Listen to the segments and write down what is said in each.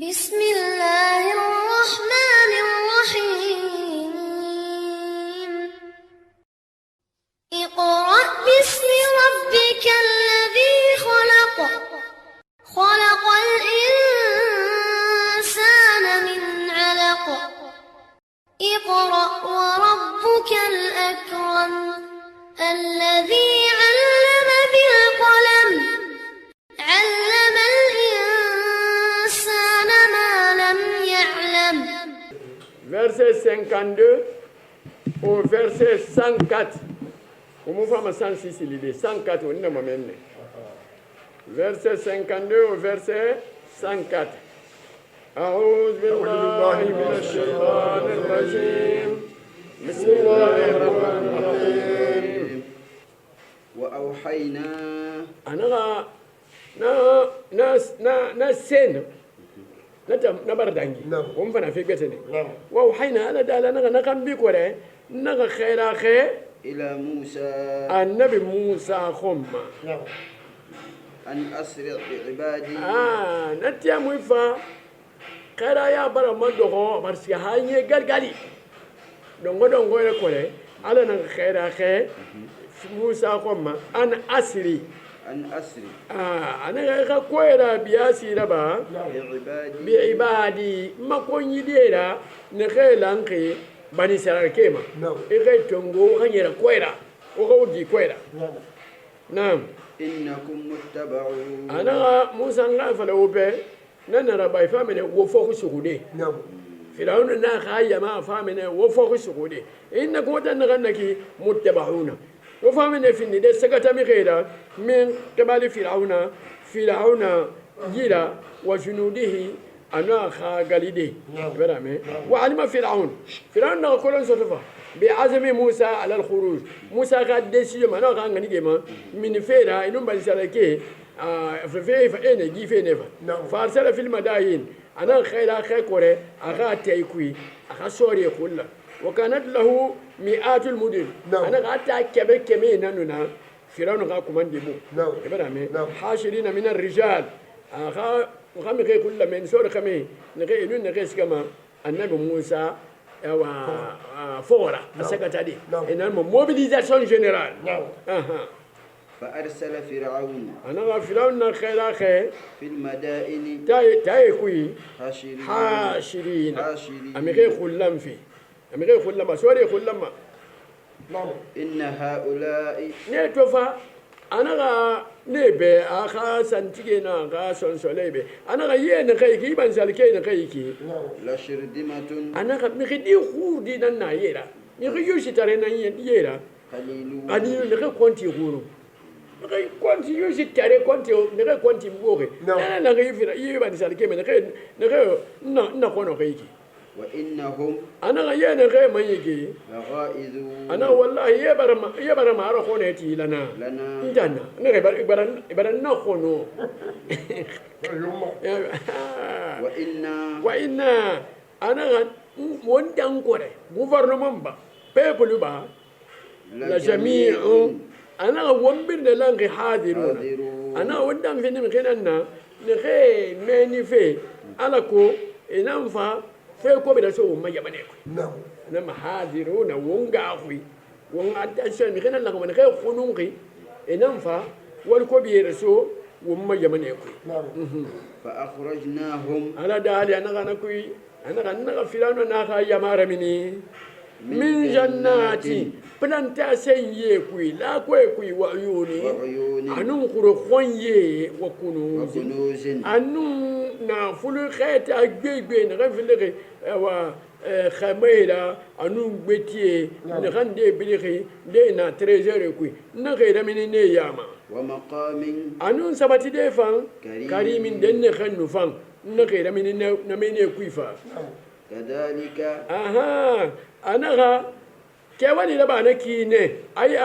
بسم الله الرحمن الرحيم اقرأ باسم ربك الذي خلق خلق الإنسان من علق اقرأ وربك الأكرم الذي علم بالقلم علم الإنسان ما لم يعلم. Verset 52 au verset 104. Comment faire ma 106 l'idée 104 on est même. Verset 52 au verset 104. أعوذ بالله من الشيطان الرجيم بسم الله الرحمن الرحيم وأوحينا أنا نا سين na bar dangi won fana fi betene wa hayna ala dala na kan bi ko re na khaira khe إلى موسى annabi musa khomma أن أسرع بعبادي na tiya mu fa khaira ya bara madogo barsi hanye galgali dongo re ko re ala na khaira khe musa khomma an asri أن أسرع ana ga koyra biyasi raba بعبادي بعبادي ما كون يديرا نخيلانكي بني سراركيما إيه تونغو خنيرا كويرا وغودي كويرا نعم إنكم متبعون أنا موسى نغافل أوبي نانا باي فامني وفوق سعودي فرعون ناخايا ما فامني وفوق سعودي إنكم تنغنكي متبعون وفامني في الندى سكتا مخيرا من قبل فرعون جيرا وجنوده أنا خاغليدي برامي وعلم فرعون نقول صدفة بعزم موسى على الخروج موسى قد دسيوم أنا غانغني جما من فيرا إنهم بنسالكي فين جي فين فارسل في المدائن أنا خير كوري أغا تيكوي أغا سوري كله وكانت له مئات المدن أنا غاتا كمي نانونا فرعون غا كمان ديبو برامي حاشرين من الرجال أغا وخامي كي كل من سور خامي نغي إنو نغي سكما النبي موسى فورا السكتادي إنما موبيليزاسيون جنرال فأرسل فرعون أنا فرعون خير في المدائن تاي كوي حاشرين أميغي خلام في أميغي خلام سوري خلام إن هؤلاء نيتوفا أنا نبي أخا سنتينا أخا سنسوليبي أنا ين كيكي بنسالكين كيكي لشردمة أنا مخدي خودي نانا يرا مخيوشي ترينا يرا قليلون قليل نخي كونتي غورو نخي كونتي يوشي تري كونتي نخي كونتي بوغي أنا نخي فينا يبنسالكين نخي نخونو كيكي وإنهم أنا ين نخي ما يجي لغائزون أنا والله يبرم ما رخونتي لنا إنجانا نخي إبرن نخونو وإن أنا وندان كوري غوفرنمون با بيبل با لا جميع أنا ومبر لانغي حاضرون أنا وندان في نمكننا نخي ماني في على كو إنفا في كو بدسو ما يبنيكو نما حاضرون ونغاخوي ونغاتشن مكنا لكم نخي خنونغي إنفا والكو بيرسو وما يبنيكو فأخرجناهم على دالي أنا غنكوي أنا فلان أنا يمار مني من جناتي plantation ye kui la kui wa'yuni anun kuro khonye wa kunuz anun na fulu khata gbegbe na gafilere wa khamela anun betie na gande biliri de na trésor kui na gaida mini ne yama wa maqamin anun sabati de fan karimin den ne khanu fan na gaida mini na mini kui fa kadhalika aha anaga كيواني لبانا كيني أي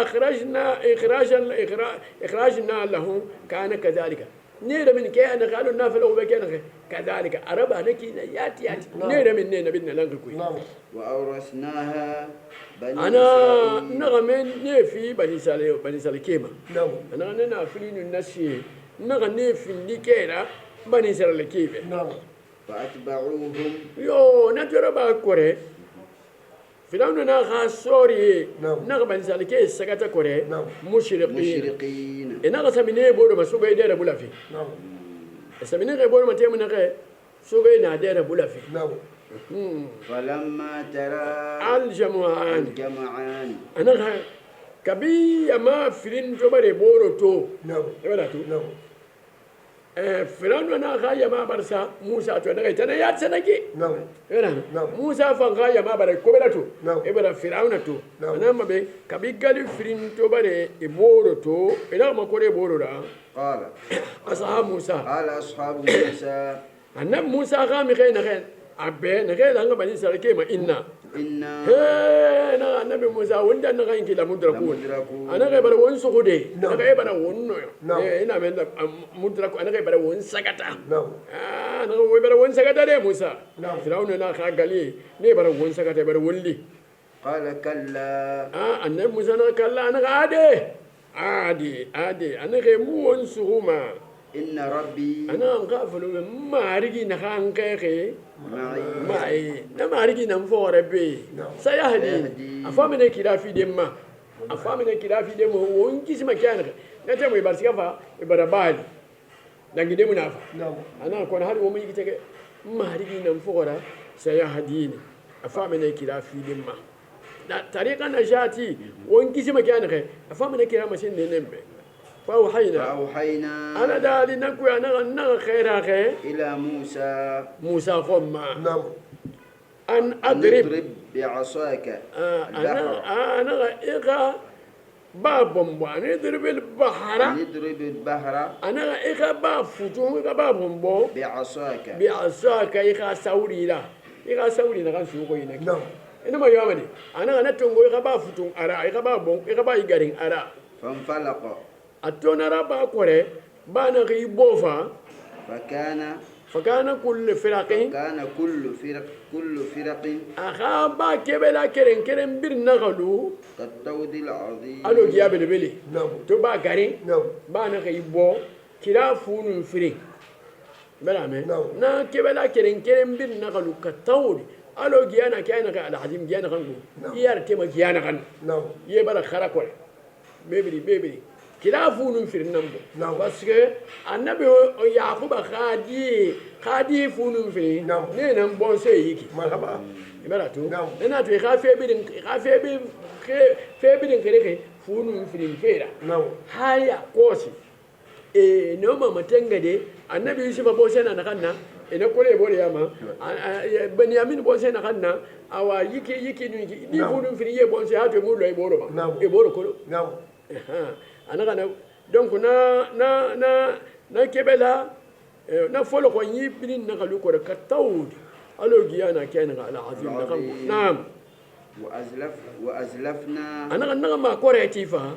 إخراجنا لهم كان كذلك نير من كي أنا قالوا النافل أو بكينا كذلك أربانا كينا ياتي نير من نينا بدنا لنقل وأورثناها بني أنا إسرائيل نغمين نيفي بني سالي كيما أنا نافلين النسي نغني في اللي كينا بني سالي كيما فأتبعوهم yo na jora ba kore firawna na ha sori na ga ban salike sagata kore mushriqin مشرقين ina ga samine bodo masugo ide da bulafi samine ga bodo mate mun ga sugo ina da bulafi فلما ترى الجمعان الجمعان أنا كبي ما فرين جبر بورتو يبلا تو فرعون أنا خايا ما برسا موسى تو أنا كنا يات سنكي يبلا موسى فان خايا ما بر كوبلا تو يبلا فرعون تو أنا ما بي كبي قال فرين جبر بورتو إلا ما كوري بورورا قال أصحاب موسى قال أصحاب موسى أنا موسى خامي خين أبي نخيل أنا بني سالكي ما إنا أنا النبي موسى وندا نخاين كلا مدركون أنا غير بره ون سكودي أنا غير بره ون هنا من مدرك أنا غير بره ون سكتا أنا غير بره ون سكتا ده موسى فرعون أنا خاقلي نه بره ون سكتا بره ولي قال كلا النبي موسى أنا كلا أنا عادي أنا غير مو ون سكوما إن ربي أنا أنقافل ما أرجي نخان كيخي معي نما أرجي نمفور بي سيهدي أفهمنا كلا في دم أفهمنا كلا في دم وإنك اسمه كأنك نتمو يبارسكافا يباربالي لكن دم نافع أنا أكون هذا ومن يجي ما أرجي نمفور سيهديني أفهمنا كلا في دم طريقة نجاتي وإنك اسمه كأنك أفهمنا كلا ماشين ننبه فأوحينا أنا دالي نكوي أنا خير خير إلى موسى فما أن أضرب بعصاك أنا إيقا بابهم أنا أضرب البحر أنا إيقا باب فتون إيقا بابهم بو بعصاك إيقا سوري لا إيقا سوري نغان سوقي نكي إنما يومني أنا تنغو إيقا باب فتون أرى إيقا بابهم إيقا باب إيقارين أرى فانفلق أتونا ربا كوري بانا غي بوفا فكان كل فرق أخابا كبلا كرن برنا غلو كالطود العظيم ألو جياب البلي تبا كارين بانا غي بو كلا فون فرين بلا مي نا كبلا كرن برنا غلو كالطود ألو جيانا كيانا العظيم جيانا غنغو يارتما جيانا غن يبالا خراكوري بيبلي كلا فون في النمبر parce que annabi yaquba khadi funu fi ne nan bon se yiki marhaba ibara to ina to khafe bidin kere funu fi fera haya kosi no mama tengade annabi yusuf bo se na kanna ina kole bore yama benyamin bo se na kanna awa yiki ni funu fi ye bon se ha to mu lo e boro ko ana kana donc na kebela na folo ko yibrin na kalu ko ka tawd alo giyana kana ala azim na kan naam وأزلفنا أنا غنى ما كوري تيفا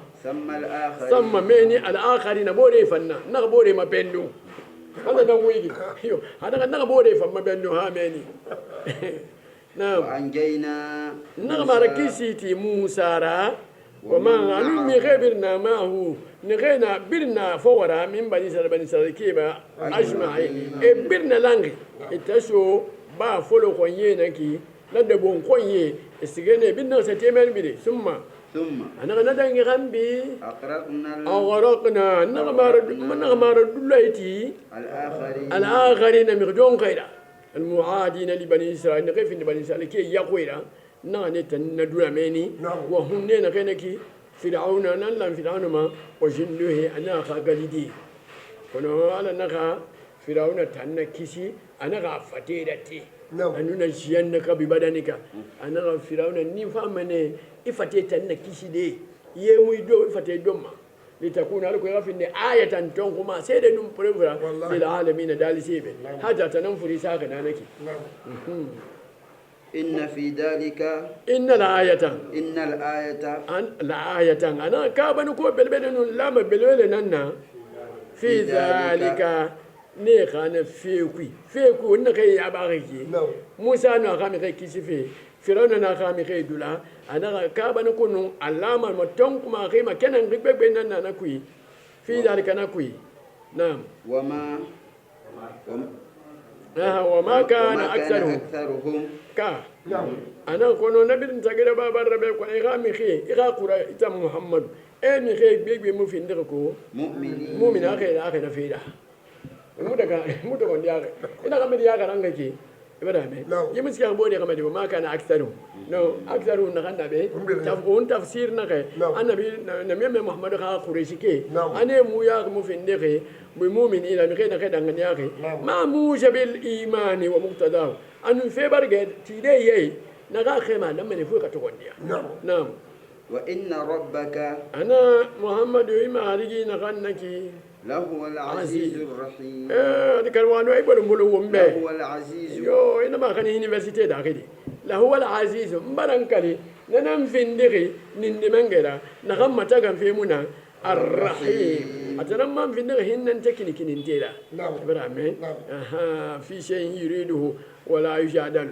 ثم ميني الآخرين بوري فنا نغبوري ما بينو هذا نويجي هذا غنى بوري فما بينو ها ميني نعم وأنجينا نغما ركيسيتي موسى وما علم غيرنا ما هو نغينا برنا فورا من بني إسرائيل كيبا أجمعين برنا لانغي إتشو با فولو كونيه نكي لدى بون كونيه استغنى بنا ستيمن بدي ثم أنا ندعي غنبي أغرقنا نغما ردلتي الآخرين مغجون خيرا المعادين لبني إسرائيل نغيف بني إسرائيل كي يقويرا نغني تندولا ميني وهم نينا كينكي فرعون نلم فرعون ما وجنده أنا خاقلدي كنو على نغا فرعون تنكيسي أنا غافتيرتي أنو نجيانك ببدنك أنا فرعون نفهمني إفتي تنكيسي دي يموي دو إفتي دوما لتكون لكم يغفن آية تنكما سيدة نمبرفرا للعالمين دالي سيبه حتى تنفري ساقنا نكي إن في ذلك إن الآية أنا كابنكو بالبدن لما بالولننا في ذلك نيخان فيكو نخي ياباريكي موسى نخامي خي كيسفي فرعون نخامي خي دولا أنا كابنكو نو علامة متونكو ما خي ما كان نغيب بيننا نكوي في ذلك نكوي نعم وما كان أكثرهم كا أنا كونو نبي نتاجر بابا ربي كون إيغا مخي إيغا قرا إتام محمد إيه مخي بيجي مفين دكو مؤمن آخر نفيدا مودك دياغ إنا كم دياغ رانغكي إبراهيم يمسك يا بودي كم ديو ما كان أكثرهم نو أكثرهم نغنى به تفقون تفسير نغى أنا نبي محمد خا قريشي كي أنا مويا مفين دكي بمؤمن إلى مخي نغى دعانياغي ما موجب بالإيمان ومقتضاه أنو في برجع تيجي نغى خيمة لما نفوق تقولني نعم وإن ربك أنا محمد إما هرجي نغنكي لهو العزيز الرحيم كان وانو يبغى نقوله لهو العزيز يو إنما كان يونيفرسيتي داخلي لهو العزيز مبارنكالي ننام في الدقي نندمنجرا نغم متاعم في منا الرحيم أتنام في الدقي هن نتكني كننتيرا إبراهيم في شيء يريده ولا يجادل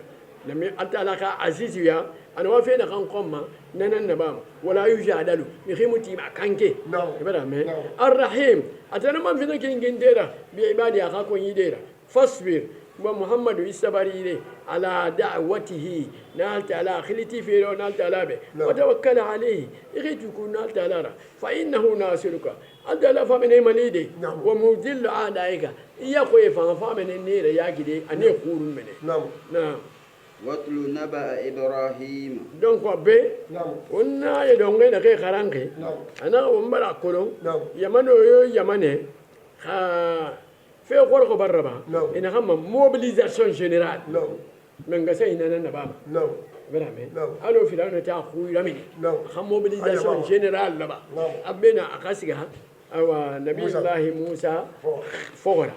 لما أتلاقى عزيز يا أنا وافينا كان قمة ننن نبام ولا يجادل يخيمتي مع كانكي إبراهيم الرحيم أتنام في الدقي كننتيرا بعبادي أخاكم يديرا فاصبر ومحمد يستبريني على دعوته نالت على خلتي في نالت على به وتوكل عليه يغيت يكون نالت على فإنه ناصرك أنت لا فمن مليدي ومذل أعدائك يقوي فمن النير ياكدي أن يقول منه نعم واتل نبأ إبراهيم donc be onna ye donge na ke kharange ana umbara kolon yamano yo yamane ha fe khor ko baraba ina hamma mobilisation générale men ga sai nan na ba vraiment alo filano ta khuyra mini ha mobilisation générale la ba abena akasiga awa nabiullahi Musa fora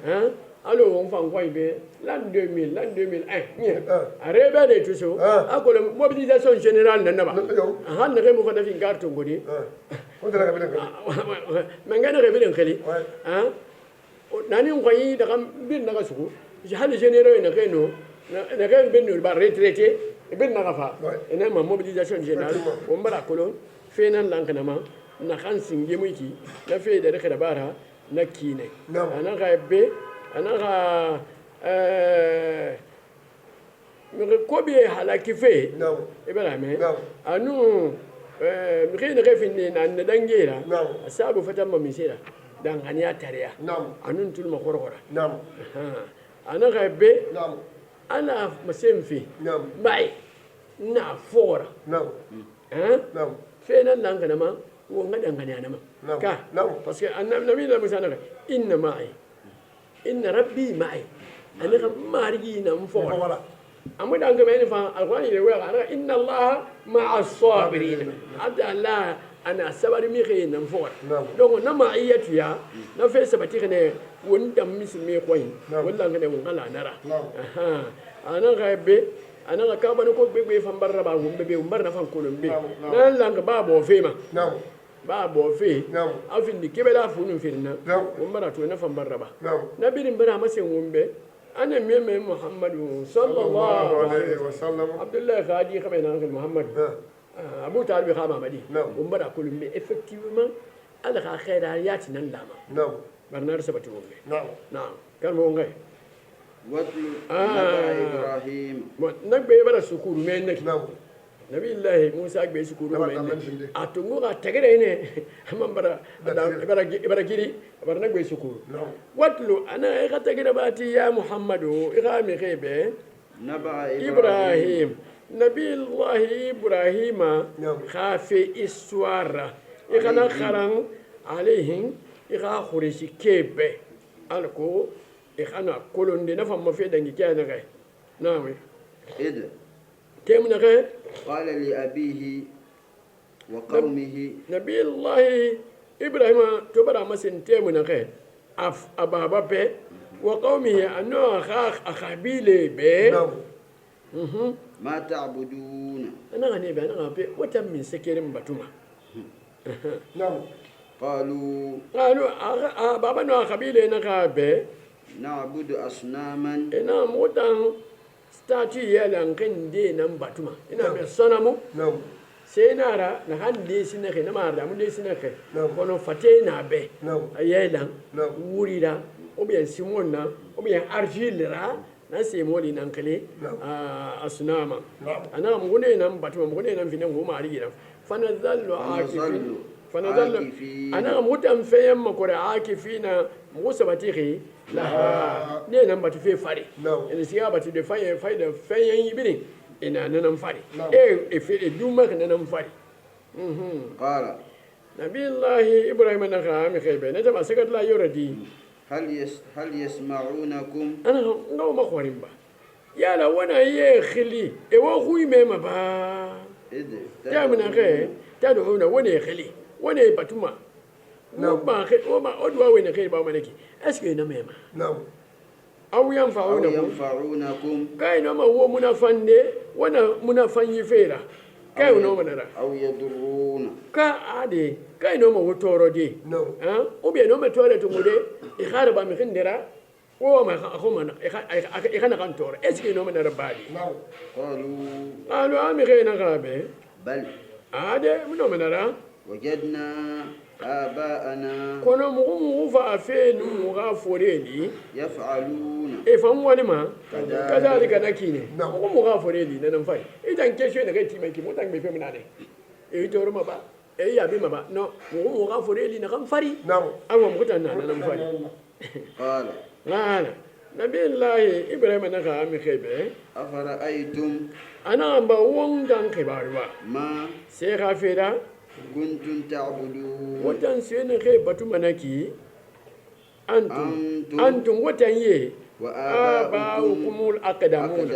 hein alo on fa ngwa ibe l'an 2000 l'an 2001 arebe de tuso akole mobilisation générale nan ba han ne mo fa da fin garto ngodi on dara ga bilen men ga ne bilen khali hein nani ngwayi daga bin naga suku hali généraux na keno na kan bin ba retraité bin naga fa ina ma mobilisation générale on bara kolon fe nan lankana ma na kan singe muki na fe da raka da bara na kine ana ga be ana ga ko bi halaki fe ibrahim anu mi khina ga finni na dangera asabu fatamma misira dan hanya tariya anun tulma korkora ana ga be ana masemfi bai na fora fe nan nan kana ma wonga dan hanya na ma ka parce que annabi da musa na inna ma'i inna rabbi ma'i ana ga marigi na fora amma dan ga mai fa alqur'ani ne wa ana inna allaha ma'as sabirin adda allah ana sabari mi xey nam fo donc na ma iyatu ya na fe sabati xene won dam misme koy wala ngene won ala nara ana gabe ana ga kabana ko be fambarra ba won be umbar na fan ko be na langa ba bo fe ma ba bo fe afin di kebela funun firna won bara to na fambarra ba na birin bara masen won be ana meme muhammadu sallallahu alaihi wasallam abdullah khadi khamena muhammad Abu Talib khama madi umbara kulum effectivement ala kha khairayat nan lama barnar sabati wonge na'am kan wonge watlu naba Ibrahim nagbe bara sukuru men naki nabi allah Musa gbe sukuru men atungu ga tagere ne amman bara giri bara nagbe sukuru watlu ana ga tagere bati ya Muhammadu igami khebe naba Ibrahim Nabi Allah Ibrahim khafi iswara ikana kharan alayhim ikha khurishi kebe alko ikana kolonde na famma fe dangi kana ga nawe id kemna ga qala li abihi wa qaumihi Nabi Allah Ibrahim to bara masin temuna ga af ababa be wa qaumihi anno akhabile be ما تعبدون أنا غني بأنا غبي وتم من سكرم بتوما قالوا بابا نو خبيله نغابه نعبد أصناما إنا موتان ستاتي يلان كندي نم بتوما إنا بسنامو سينارا نهان دي سنخي نمارا من دي سنخي كونو فتينا به يلان وريدا ou bien simona ou bien argile ra na se moli nan kale asnama ana mugune nan batuma mugune nan finan go mari gidan fanazallu akifin fanazallu ana mutam fayam makore akifina musabatihi la ne nan batu fe fare ina siya batu de fayen fayda fayen yibini ina nan fare e duma kan nan fare قال نبي الله إبراهيم نخام خيبة نجمع سكت لا يردي هل يسمعونكم أنا نو ما خوارين با يا لا وانا يخلي إيوا خوي ميما با يا من أخي تدعونا وانا يخلي وانا يبتما وما أدوا وين خير با منكي أسكي نميما نعم أو ينفعونكم كاين ما هو منافن وانا منافن يفيرا كاين نو منرا أو يضرون ka ade kai no mo toro di no o bien no me tore to mode e khara ba mi khindira o ma khoma e khana kan toro est ce que no me na rabadi no قالوا ami khina gabe بل ade no me na وجدنا آباءنا kono mu fa fe nu mu ga foreli يفعلون e fam wani ma kazalika nakine mu ga foreli nan fai idan ke shi ne kai timanki mu tan me fe munane e toro ma ba e ya bi ma ba no mu ga foreli na kan fari no awa mu tan nan fari قال قال نبي الله إبراهيم نخا أمي خيبة أفرأيتم أنا بوون دان خباروا ما سيخا فيدا كنتم تعبدون وتن سين خيبة منكي أنتم وتن يه وآباؤكم الأقدمون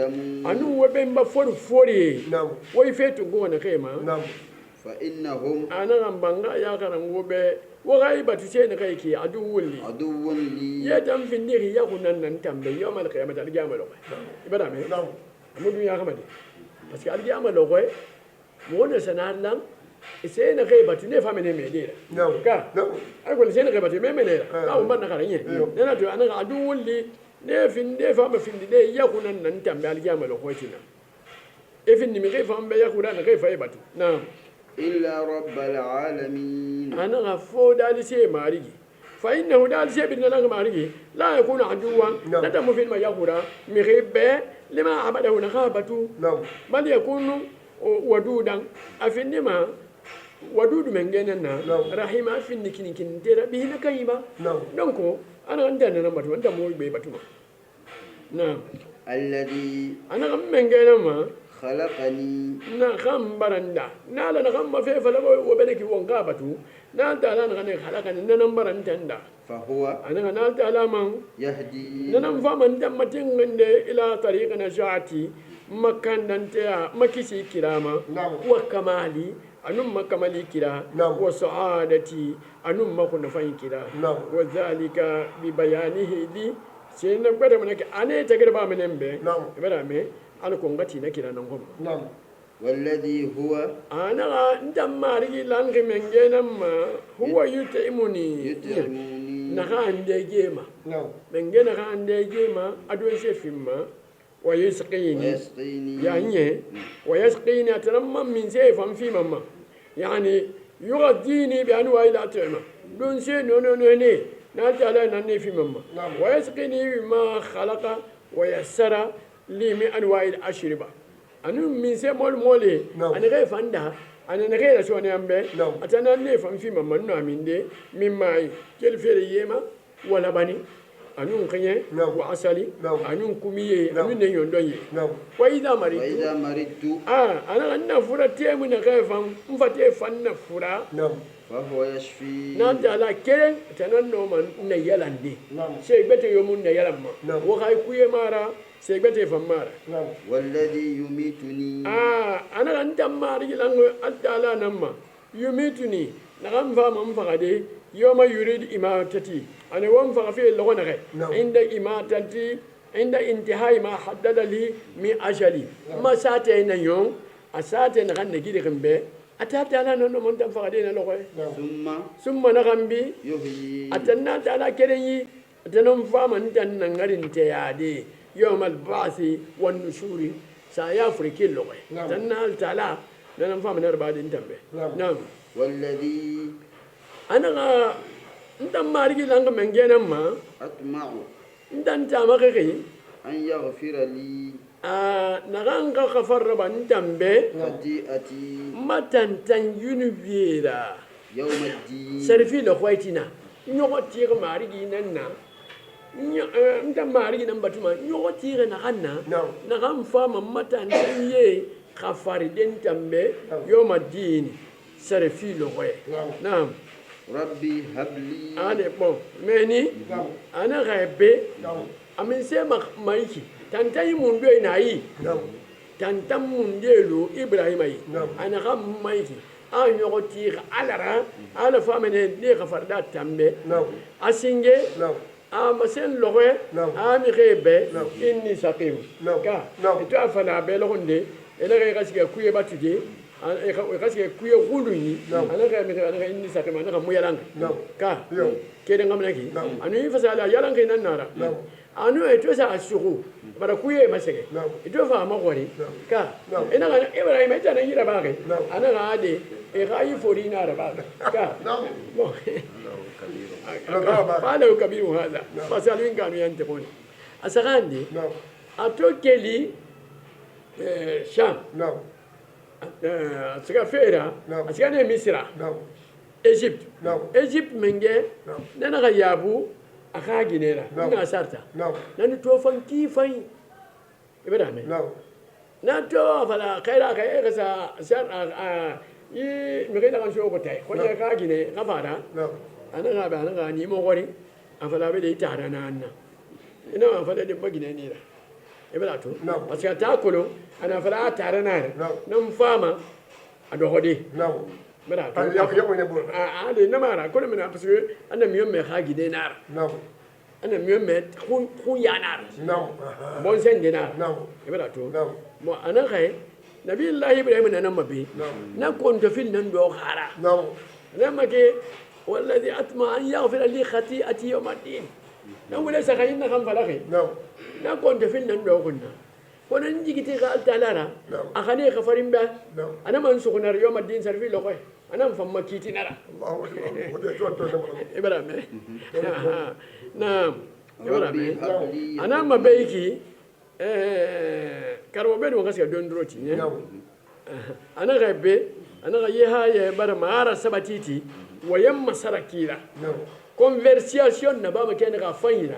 أنو وبين بفور فوري نعم ويفيتو قوانا خيما نعم فإنهم أنا غنبانغا يا كرم وبي وغايبة سين خيكي عدو لي عدو لي يدم في النير يخونا ننتم يوم القيامة القيامة لغاية إبدا مي نعم أمودو يا خمدي parce que algiyama logoy mona sanallam isena ghaibatu ne famene medira no ka no agol isena ghaibatu me menera ka umma na karanye nena to ana adu wulli ne finde fama finde ne yakuna nan tambe algiyama logoy tina e finde mi gaifa ambe yakuna na gaifa ibatu na إلا رب العالمين ana gafo dali se marigi fa innahu dali se bin nan marigi la yakuna aduwa nadamu fil ma yakura mi ghaibe lima abadahu na ghabatu no bal yakunu wadudan afinima wadudu mengenena rahima afinni kinikin tera bihina kayba no donc ana anda na batu anda mo be batu na الذي ana mengena ma خلقني na khambaranda na la na khamma fe fala wo beneki wonga batu na ta la na ne khalaqani na nambaran tanda فهو ana na ta la man يهدي nanan faman dammatin ngande ila tariqana sha'ati makan dantea makisi kirama wa kamali anum makamali kira wa sa'adati anum makuna fayin kira wa zalika bi bayanihi li sai na gwada mana ke ane ta garba menembe bada me an ko ngati na kira nan gom والذي هو ana ndamari langi mengena ma huwa yutimuni na hande gema mengena hande gema adon se fimma wa yasqini يعني ويسقيني أتلمم من سيفا في مما يعني يغذيني بأنواع الأطعمة دون شيء نوني نالت على نني في مما ويسقيني بما خلق ويسر لي من أنواع الأشربة أنا من سي مولي أنا غير فاندا أنا غير شو أنا أمبي أتنا نفهم في مما نامين دي مما كل فريما ولا بني أنون خيه وعسلي أنون كمية أنون يندوي وإذا مرضت أنا فرا تيمنا غيفهم مفتي فن فرا فهو يشفي نانت على كيرن تنانو من نيالاندي سيغبت يومون نيالما وخاي كوي مارا سيغبت فمارا والذي يميتني أنا أنت ماري لانغو أدالا نما يميتني نغم فام فغدي يوم يريد إماتتي أنا وام فغفي اللغة عند إماتتي عند انتهاء ما حدد لي من أجلي ما ساتين يوم أساتين غن نجيل غنبي أتات على نو من تفقدين اللغة ثم نغنبي أتنا على كرني أتنم فام أنت نغرين تيادي يوم البعث والنشور سيفرق اللغة أتنا على ننم فام نرباد انتبه نعم والذي أنا ndan marigi langa mengena ma أطمع ndan tama keke أن يغفر لي naganga khafarba ndambe خطيئتي matantan yunubira يوم الدين sarfi la khwaitina nyogoti ga marigi nanna nda marigi nan batuma nyogoti ga naganna nagam fama matantan ye khafari den tambe yoma dini sarfi la khwai naam ربي هب لي ane bon meni ana gaibe amin se maiki tantai mun do ina yi tantam mun delo ibrahima yi ana gam maiki an yogoti alara ala famene ne khafarda tambe asinge amasen lowe ami gebe inni saqim ka to afala be logonde ela ga gasike kuye batuje gasike kuye guluni ana ga mi ana inni saqim ana ga muyalanga ka kede ngamna ki anu ifasala yalanga nan nara anu eto sa asugu bara kuye masege ito fa magori ka ina ga ibrahim ita nan yira ba ga ana ga ade e ga yi fori na ba ka فعله كبير هذا فسألوا إن كانوا ينطقون أسغاندي أتوكلي شام أسغا فيرا أسغا مصر إيجيبت إيجيبت منجي نانا غيابو أخا جنيرا نانا سارتا نانا توفن كيفين إبراهيم ناتو فلا خيرا خيرا سار مغينا كان شو قتاي كوني أخا جنيه غفارا ana ga ni mo gori afala be de tara na anna ina afala de bagina ni la e bela to parce que ta kolo ana afala tara na nan fama ado hodi bela to de na mara ko mina parce que ana miyo me ha gide na ana miyo me ku ya na bon sen de na e bela to mo ana kai nabi allah ibrahim nan mabe na kon to fil nan do khara na make والذي أطمع أن يغفر لي خطيئتي يوم الدين نقول ليس خيرنا خم فلاخي نكون تفلنا نقولنا كنا نجي كتير تعالى أخاني خفرين به أنا ما نسخنا يوم الدين سرفي لقوي أنا مفهم كيتي نرى إبراهيم نعم إبراهيم أنا ما بيجي كارو بينو كاسي دون دروتي أنا غيبي أنا غيها يا برا مارا سبتيتي ويما سركيرا conversation na ba makene ga fanyira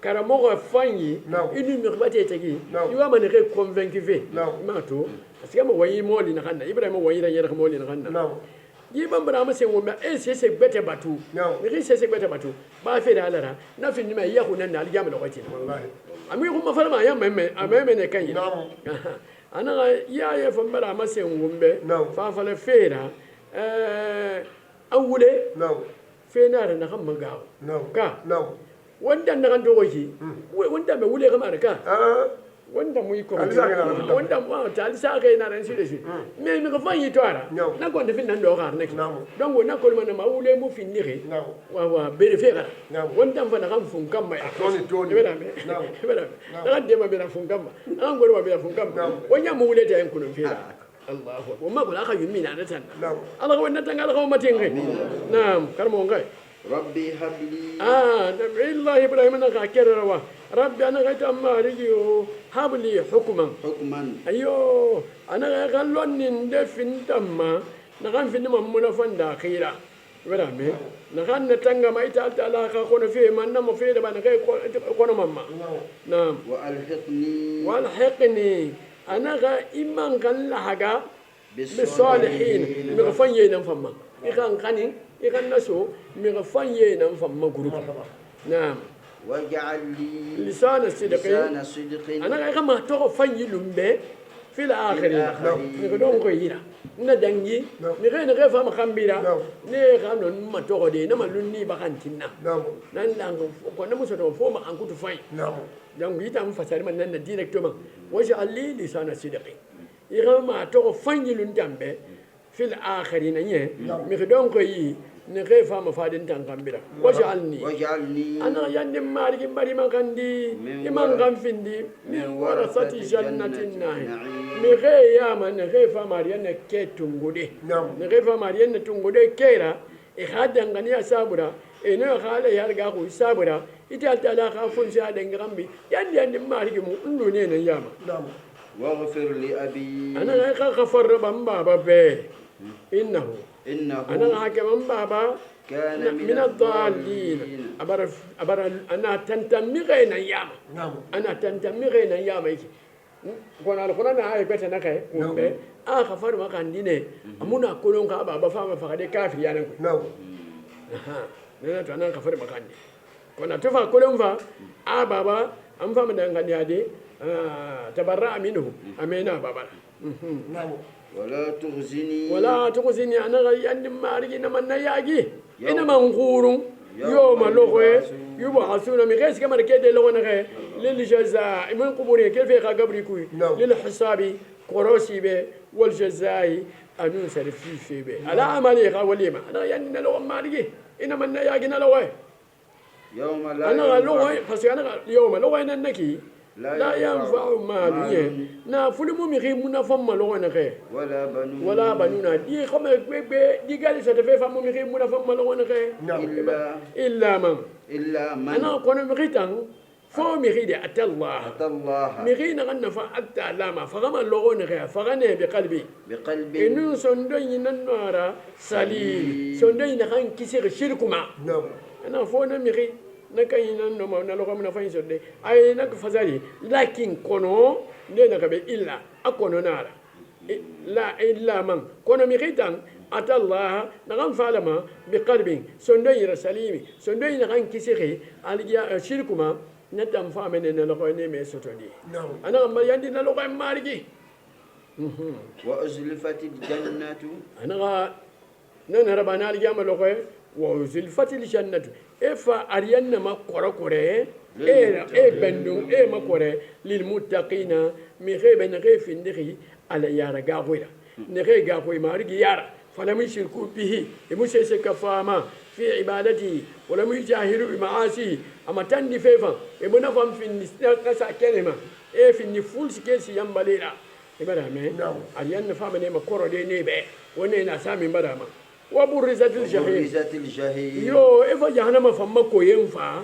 karamo ga fanyi inu mi khbate tagi iwa man re convaincu ma to parce que mo wayi moli na kanna ibrahim wayi ra yera moli na kanna yi bambara ma se woma e se bete batu ni ri se bete batu ba fe da alara na fin ni ma yahu nan na aljama da wati wallahi ami ko ma farma ya memme ameme ne kan yi ana ya fambara ma se wombe fa fa le fera awule fenara na kan mangawo ka wanda na kan dogo shi wanda me wule kamar ka wanda mu yi ko wanda mu ta sa ga ina ran shi da shi me mi ka fanyi to ara na ko da fin nan do gar ne don wona ko man ma wule mu fin ni re wa bere fera wanda fa na kan fun kam mai toni bela me bela na de ma bela fun kam an go ma bela fun kam wanya mu wule ta yan kunun fera الله أكبر وما قول أخي يمين على تنا الله هو النتن الله هو متين نعم كرمون غاي ربي هب لي نبي الله إبراهيم أنا غاكر روا ربي أنا غايت أما رجيو هب لي حكما أيوه أنا غالون ندفن تما نغان في نما منافن داخيرا برامي نغان نتنغ ما يتعال تعالى خاكونا فيه ما نما فيه دبا نغاي كونا ماما نعم والحقني أنا غا إيمان كان لحقا بالصالحين مغفن ينام فما إخان خانين إخان نسو مغفن ينام فما قروب نعم واجعل لي لسان الصدق أنا غا ما تغفن يلوم به في الآخرين نغدون غيرا ندنجي نغي فما خمبيرا نغا ما تغدي نما لوني بخانتنا نان كنا مسوتو فوما أنكو تفاي donc itam fasari man nan directement waja alli lisana sidqi irama to fanyi lun jambe fil akhirin nye mi don ko yi ne khefa ma fadin tan kambira waja alni ana yande mari ki bari man kandi iman kan findi min warasati jannatin nahi mi khe ya man ne khefa mari ne ke tungude ne khefa mari ne tungude kera e hadan gani asabura ina khala ya ga ku sabura ita ta la ka fun sha da ngambi yandi ma rigi mu ndo ne nan yama نعم واغفر لأبي ana ga ka khafar ban baba be innahu إنه ana ga ka ban baba كان من الضالين أبر أنا تنتمي غينا ياما نعم أنا تنتمي غينا ياما يجي كنا القرآن هاي بيتنا كه ومبه خفر ما كان دينه أمونا كلون كابا بفهم فقد كافر يعني نعم نحن تنا خفر ما كان دي كنا تفا كلون فا بابا أم فهم دعنا دي تبرأ منه أمينا بابا نعم ولا تخزني ولا تخزني أنا غير ما أرجع من نياجي إنما نقولون يوم لغة يبعثون من غير كمان كده لغة نغير للجزاء من قبوري كيف يقبري كوي للحساب قراسي به والجزاء أنوسر في به على عملي قوليما أنا يعني نلوه ما أرجع إنما نياجي نلوه يوم لا أنا لغة ينفع بس أنا يوم لغة إنك لا ينفع مال نافل ممكن منافم لغة نغير ولا بنون دي خم دي قال ستفي فم ممكن منافم لغة نغير إلا من أنا أكون مغيتان فو مغيد أتى الله مغيد نغنى أتى لما فغم اللغة نغير فغنى بقلبي إنه سندين النار سليم سندين نغن كسر شركما أنا فونا مغيد نكاينا نما نلقى من فاين سودي أي نك فزالي لكن كونو لنا كبي إلا أكونو نارا لا إلا من كونو ميقيتان أتى الله نغم فعلما بقلب سندين رساليمي سندين نغن كسيخي على شركما نتام فامن نلقى نيمي سوتودي أنا ما يندي نلقى مارجي وأزلفت الجنة أنا نهربنا الجامع لقى وزلفت الجنة إفا أرينا ما كورا كورا بندو ما كورا للمتقين مخيب نخيب في النخي على يارا غاويرا نخي غاوي ما رجي يارا فلم يشركوا به يمشي سكفاما في عبادته ولم يجاهروا بمعاصيه أما تندي فيفا يبنا فهم في النساء كلمة في النفوس كيسي ينبليرا يبنا مين أرينا فهم نما كورا دي نيبه ونينا سامي بداما وبرزت الجحيم يو إفا جهنم فما كوين فا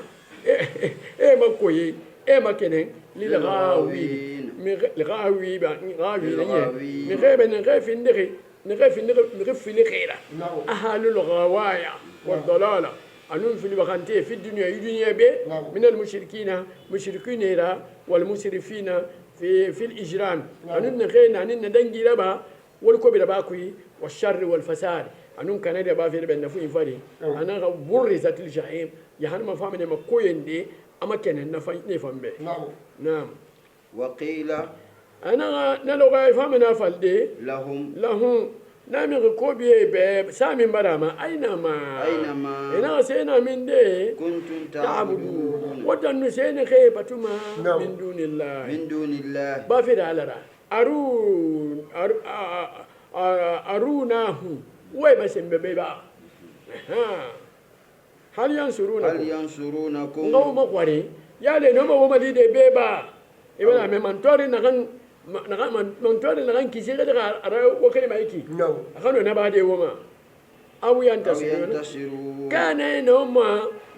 ما كوين ما كنن للغاوين لغاوي غاوي نغيب نغيف النغي نغيف النغيرة أهل الغوايا والضلالة أنهم في الوقت في الدنيا بي من المشركين مشركين والمسرفين في الإجرام أنهم نغينا أنهم ندنجي لبا والكبير باكوي والشر والفساد أنهم كانوا يبغى في ربنا في فري أنا برزت الجحيم جهنم فهم إنما كوين دي أما كان نفهم به نعم وقيل أنا نلقى فهم نفعل دي لهم نعم كوبي به سامي براما أينما أنا سينا من دي كنتم تعبدون ودن سينا خيبتما من دون الله بافر على أروناه ويبسم ببيبا هل ينصرونكم نوم قري يا لي نوم وما دي بيبا يبقى من توري من توري نغن كيسي غير وكلي مايكي أخذوا نبادي وما أو ينتصرون كان نوم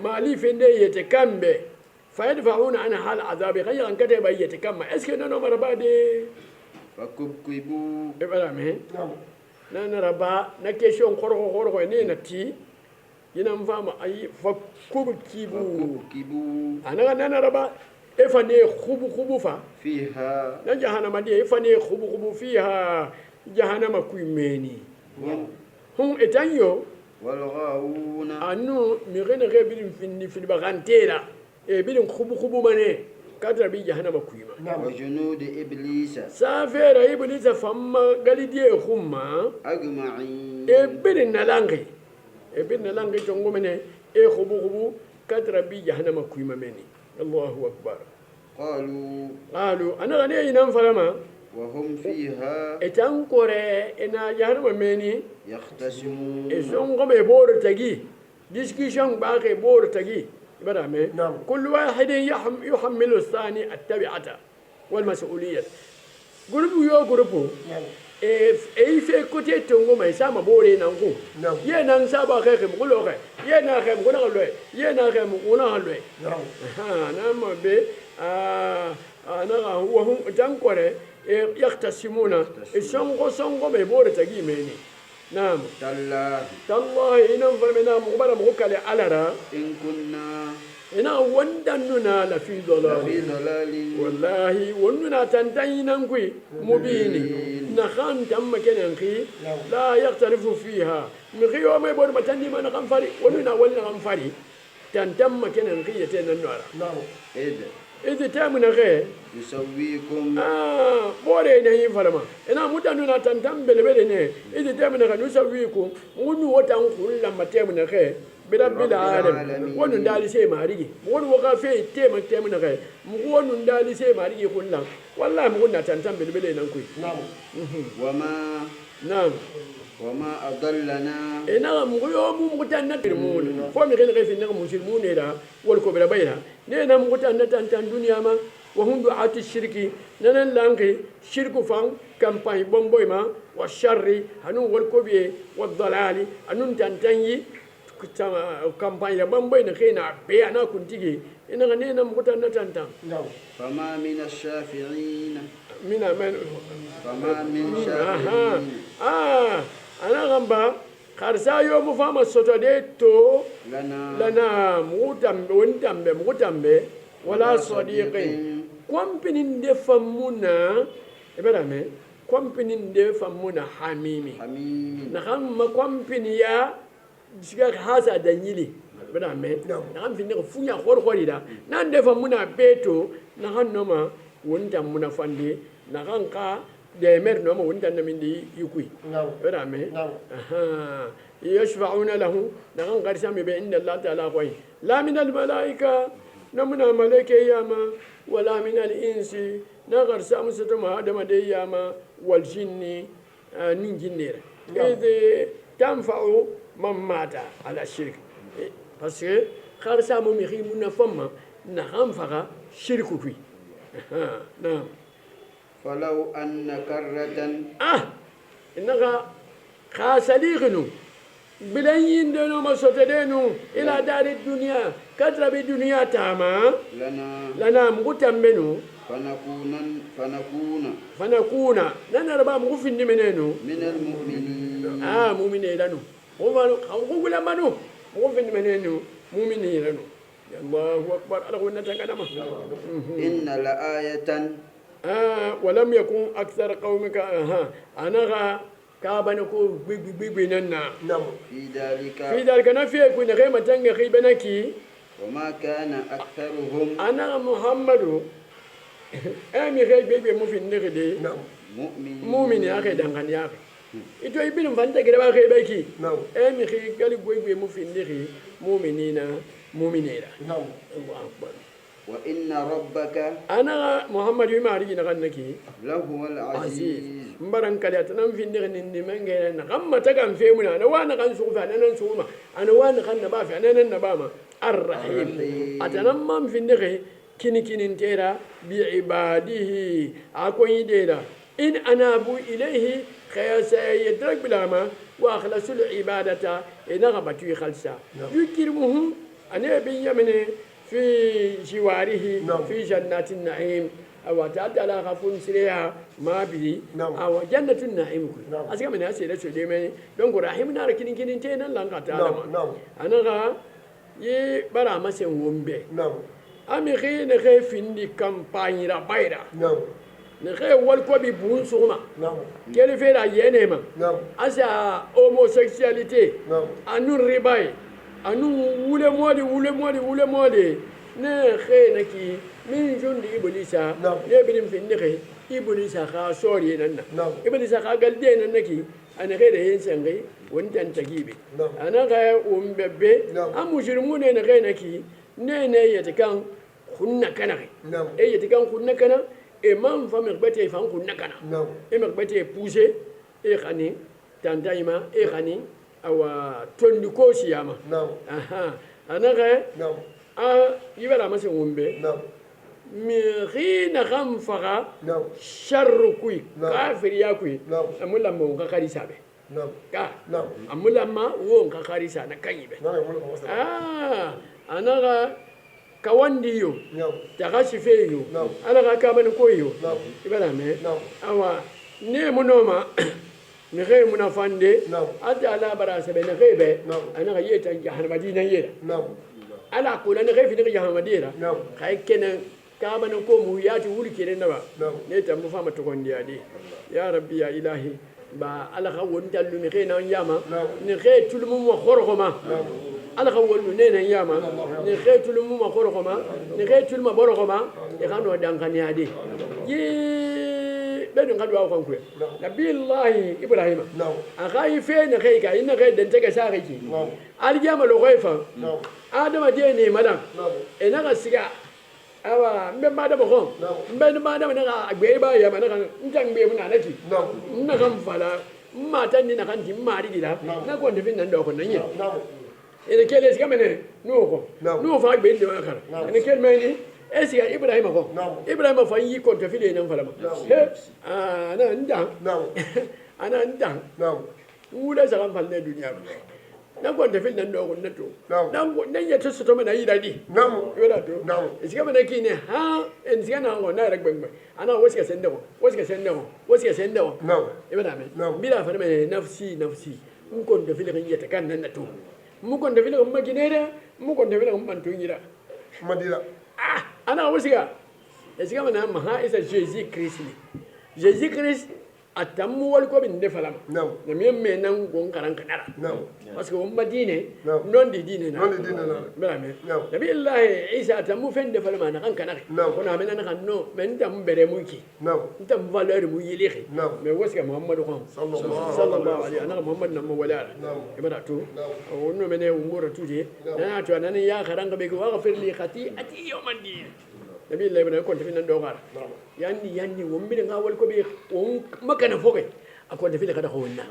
مالي فيندي يتكمل فيدفعون عن حال عذاب غير أن كتب يتكمل اسكن نوم ربادي فكبكبوا يبقى na raba na question korko ne na ti yana mfama ayi fa kubu ana na raba efa ne khubu fa fiha na jahannama de efa ne khubu fiha jahannama kuimeni hum etanyo walghawuna anu mi gene rebin finni fil bagantera e bilin khubu mane kadra bi jahannama kuima wa junud iblis safera iblis famma galidie khumma ajma'in e birin nalangi tongo mene e khubu kadra bi jahannama kuima meni Allahu akbar qalu ana gane ina falama wa hum fiha etankore ina jahannama meni yahtasimun e songo me bor tagi discussion ba ke bor tagi برامي كل واحد يحمل الثاني التبعة والمسؤولية جروب e fe côté tongo mai sama bore nan ko ye nan saba khe mo lo khe ye na khe mo na lo ye na khe mo na lo ha na mo be ana ga wa hum tan kore yaktasimuna songo be bore tagi meni نعم تالله إن فرمنا مقبرة مقبلة على را إن كنا إنا وندننا لفي ضلال والله وننا تنتهينا نقول مبين نخان تم كننخي لا يختلف فيها نخي يوم يبون متندي ما نخان فري وننا ولنا نخان فري تنتم كننخي يتنا النار إذا تامنا غير يسويكم بوري نهي فرما إنا متنونا تنتم بلبلني إذا تامنا غير يسويكم ونو وتان كل لما تامنا غير برب العالمين ونندالي سي ماريجي ون وقافي تامنا غير ونندالي سي ماريجي كلنا والله مغنى تنتم بلبلني نكوي نعم وما أضلنا إنا مغيوم مغتنا ترمون فمي غير غير في النغم مسلمون إلى والكبرى بينها نينا مغتنا تنتن دنيا ما وهم دعاة الشرك ننا لانكي شرك فان كامباي بومبوي ما والشر هنو والكبي والضلال هنو تنتني كامباي بومبوي نخينا بيانا كنتيجي إنا غنينا مغتنا تنتن فما من الشافعين فما من شافعين أنا غمبا خرسا يوم فما سوتوديتو لنا مغتمبي ولا صديقين كومبينين دي فمونا إبرامي كومبينين دي فمونا حميمي نخم ما كومبيني يا جيغا حاسا دانيلي إبرامي نخم في نخ فونيا خور دا نان دي فمونا بيتو نخم نوما ونتمونا فاندي نخم كا ديمر نوما ونتنا من دي يكوي برامي يشفعون له نغن قرسام بإن الله تعالى قوي لا من الملائكة نمنا ملائكة ياما ولا من الإنس نغر سام ستم آدم دي ياما والجن نجنير إذ تنفع من مات على الشرك parce que خرسام مخي منفما نغن فغا شرك في نعم فلو أن كرة إنك خاسليغنو بلين دونو مسوتدينو إلى دار الدنيا كتر بالدنيا تاما لنا مغتمبنو فنكون لنا ربا مغفن منينو من المؤمنين مؤمنين لنو وقول منو مغفن منينو مؤمنين لنو الله أكبر ألغو نتكلم إن لآية ولم يكن أكثر قومك أنا كابنكو بيبيننا في ذلك نفي كنا غير متنغ خيبنكي وما كان أكثرهم أنا محمد أمي غير بيبي مفين نغدي مؤمن يا أخي دانغان يا أخي إتو يبين فانتا كده بقى خيبكي أمي غير قال بيبي مفين نغدي مؤمنين الله أكبر وإن ربك أنا محمد يماري نغنكي لهو العزيز مبارن كليات نم في نغن من غير نغم تكن في منا أنا وانا كان سوف أنا نسوما أنا وانا كان نبا في أنا نباما الرحيم أتنمم في نغي كني تيرا بعباده أكون يديرا إن أنابوا إليه خياسا يدرك بلاما وأخلصوا العبادة إن غبتوا خلصا يكرمهم أنا بيمني في جواره في جنات النعيم أو تعالى غفون سريها ما بي أو جنة النعيم أسمع من هذه الشيء دونك رحمنا لكن تينا لانك تعالى أنا غا يبرا ما سنومبي أمي خي نخي فيني كامباني را بايرا نخي والكو بيبون سوما كيف فيلا ينما أسا homosexualité أنو رباي أنو ولا مولي نخي نكي من جند إبليسا نبرم في النخي إبليسا خاصوري ننا إبليسا خاقل دينا نكي أنا غير ينسنغي وانت تجيبي أنا غير أمببي أم مجرمون نخي نكي نينا يتكان خنا كنغي يتكان خنا كنا إمام فمقبتي فان خنا كنا إمقبتي بوزي إخاني تانتايما إخاني أو تندكوشي ياما أنا غير يبقى ما سنومبي مخين خم فغا نعم شر كوي نعم. كافر يا كوي نعم. أمولا ما ونكا خاري سابه نعم كا نعم أمولا ما ونكا خاري سانا كايبه نعم يقول لك مثلا أنا كوانديو نعم تغاشي فيو نعم. أنا كابن كويو نعم. يبقى مي نعم. أوا نيمونوما نخير منافندي نعم. أنت على براسة بين خيبة نعم. أنا غيرت جهنم مدينة يلا نعم على أقول أنا خايف نيجي جهنم مدينة نعم. خايف كنا كابن كوم وياتي ولي كده نبا نعم. نيتا مفهوم تكون دي يا ربي يا إلهي با على خول نتلو نخير نياما نعم. نخير تلمو وخورهما نعم ala ka wolu nena yama ni khaytul muma khorokoma ni khaytul ma borokoma e kanu dankani ade yi bedu ngadu wa kanku nabillahi ibrahima نعم akai fe ne kai ka inna kai dan take sa kai نعم aljama lo khaifa نعم adama je ne madam نعم e na ka siga awa mbe madama ko mbe madama na ka agbe ba yama na kan njangbe muna naki نعم na kan fala matan ni na kan timari gida na ko ndefin nan do ko nan yi نعم ene kele siga mene nuko نعم. nuko fa be inde wakara نعم. ene kele meni esiga ibrahima ko نعم. ibrahima fa yi ko to fide nan falama he ana ndang نعم ana ndang نعم wula sagan falle duniya nan ko to fide nan do ko nato نعم. nan ya to to mena yi dadi نعم yola to نعم. esiga mena kine ha en siga na ko na rek bengbe ana wosika sende ko wosika sende ko wosika sende ko نعم ibrahima نعم. bila fa mena nafsi nafsi mun ko to fide kan yata kan nan nato mu kon da filan maginera mu kon da filan mantun gida مدينة ana wasiga ya shiga mana maha isa Jésus Christ ne Jésus Christ atammu wal ko bin defalam نعم da miyan me nan gon karan kadara نعم parce que on madine نعم. non di dine na non di dine na. bela me نعم. nabi allah isa atammu fen defalama na kan kanare نعم. ko na me nan kan no men tam bere muki نعم tam valeur mu yili نعم. me wasiga muhammadu ko صلى الله sallallahu alaihi ana muhammad nan wala نعم. ibada to نعم. wonno mene umura tuje na to nan ya karanga be ko waghfir li khati'ati yawman din nabi allah ibn ko tafi nan dogar نعم yanni wombi nga wal ko be won makana foke akon tafi kada khonna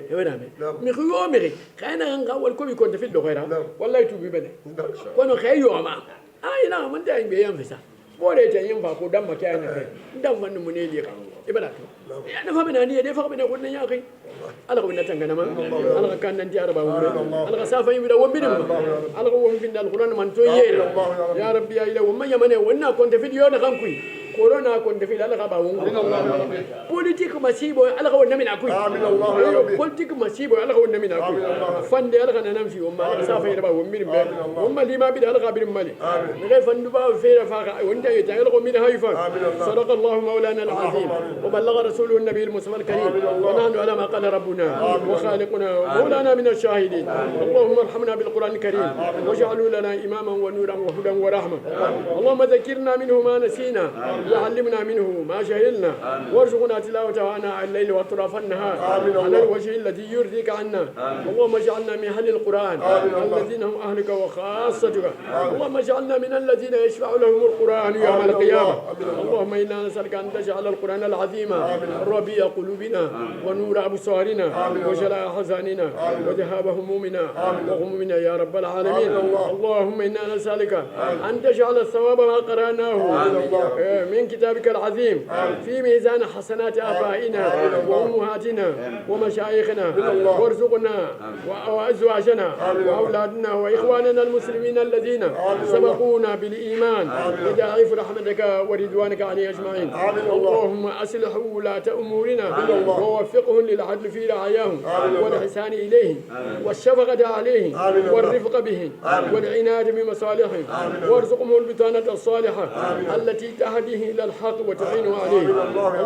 ibada me نعم. mi khiyo mi kana nga wal ko be kon tafi do khaira نعم. wallahi tubi bane نعم kono khayo ma ai na mun da be yan fisa bore ta yin fa ko dan makaya ne dan fanni mu ne liya ibada to ya na fa bana ni dai fa bana kunnan ya kai ala ko binna tangana ma ala kan nan tiara ba wumbe ala safa yi da wumbi dum ala ko wumbi dal qur'an man to yera ya rabbi ya ila wumma yamane wonna kon ta video na kan kui corona kon ta video ala ka ba wumbi politique masibo ala ko wonna min akui آمين الله يا ربي politique masibo ala ko wonna min akui fande ala kan nan fi wumma ala safa yi da ba wumbi dum wumma lima bi da ala ka bi mali ni ga fandu ba fera fa wanda ya ta ala ko min hayfa صدق الله مولانا العظيم وبلغ رسوله النبي المصطفى الكريم ونحن على ما قال ربنا وخالقنا ومولانا من الشاهدين اللهم ارحمنا بالقرآن الكريم واجعله لنا إماما ونورا وهدى ورحمة اللهم ذكرنا منه ما نسينا وعلمنا منه ما جهلنا وارزقنا تلاوته آناء الليل وأطراف النهار على الوجه الذي يرضيك عنا اللهم اجعلنا من أهل القرآن الذين هم أهلك وخاصتك اللهم اجعلنا من الذين يشفع لهم القرآن يوم القيامة اللهم إنا نسألك أن تجعل القرآن العظيم ربيع قلوبنا ونور أبصارنا وجلاء حزاننا وذهاب همومنا وغمومنا يا رب العالمين اللهم إنا نسألك أن تجعل الثواب ما قرأناه من كتابك العظيم في ميزان حسنات آبائنا وأمهاتنا ومشايخنا وارزقنا وأزواجنا وأولادنا وإخواننا المسلمين الذين سبقونا بالإيمان وضاعف رحمتك ورضوانك عليه أجمعين اللهم أصلح ولاة أمورنا ووفقهم للعدل في رعاياهم والإحسان إليهم والشفقة عليهم والرفق بهم والعناية بمصالحهم وارزقهم البطانة الصالحة التي تهديه إلى الحق وتعينه عليه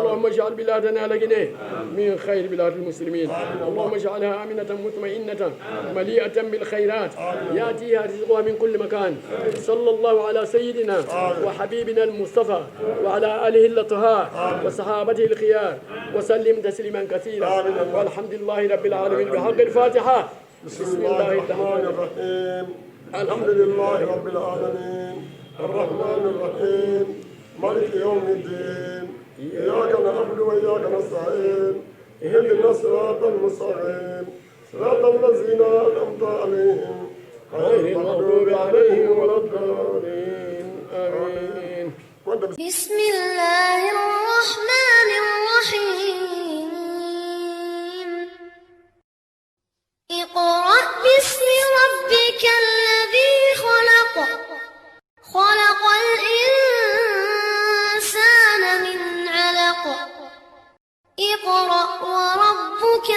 اللهم اجعل بلادنا لجنة من خير بلاد المسلمين اللهم اجعلها آمنة مطمئنة مليئة بالخيرات يأتيها رزقها من كل مكان صلى الله على سيدنا وحبيبنا المصطفى وعلى آله الأطهار وصحابته الخيار وسلم تسليما كثيرا والحمد لله رب العالمين بحق الفاتحة بسم الله الرحمن الرحيم الحمد لله رب العالمين الرحمن الرحيم مالك يوم الدين إياك نعبد وإياك نستعين اهدنا الصراط المستقيم صراط الذين أنعمت عليهم غير المغضوب عليهم ولا الضالين آمين بسم الله الرحمن الرحيم اقرأ باسم ربك الذي خلق خلق الإنسان من علق اقرأ وربك